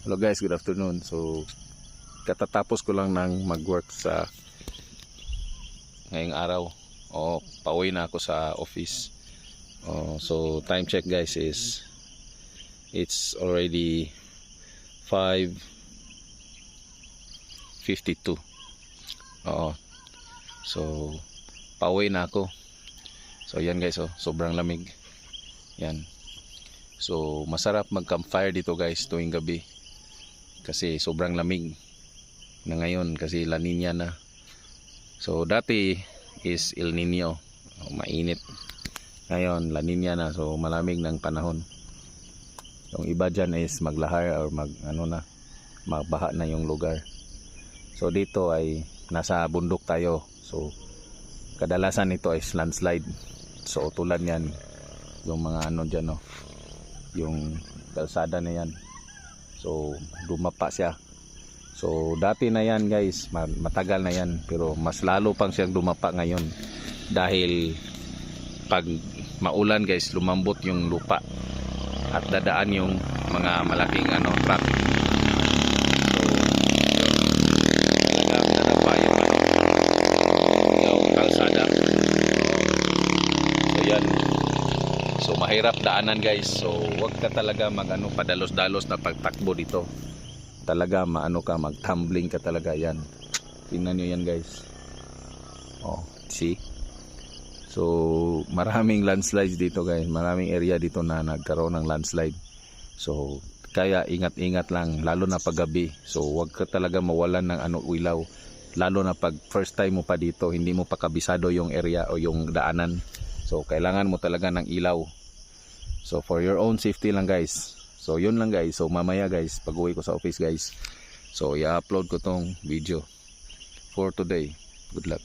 Hello guys, good afternoon. So katatapos ko lang ng mag-work sa ngayong araw. Pauwi na ako sa office. So time check guys is it's already 5:52. So pauwi na ako. So yan guys, sobrang lamig. Yan. So masarap mag-campfire dito guys tuwing gabi. Kasi sobrang lamig na ngayon kasi La Nina na. So dati is El Nino, mainit. Ngayon La Nina na, so malamig ng panahon. Yung iba dyan is maglahar or magbaha na yung lugar. So dito ay nasa bundok tayo. So kadalasan ito is landslide. So tulad yan yung mga dyan, yung kalsada na yan. So dumapa siya. So dati na yan guys, matagal na yan, pero mas lalo pang siyang dumapa ngayon dahil pag maulan guys, lumambot yung lupa at dadaan yung mga malaking traffic. So talagang dadapa yung kalsada. So yan. So mahirap daanan guys. So wag ka talaga padalos-dalos na pagtakbo dito. Talaga mag-tumbling ka talaga yan. Tingnan niyo yan guys. See? So maraming landslides dito guys. Maraming area dito na nagkaroon ng landslide. So kaya ingat-ingat lang lalo na pag gabi. So wag ka talaga mawalan ng ilaw. Lalo na pag first time mo pa dito, hindi mo pa kabisado yung area o yung daanan. So kailangan mo talaga ng ilaw. So for your own safety lang guys. So yun lang guys. So mamaya guys, pag uwi ko sa office guys, so i-upload ko tong video for today. Good luck.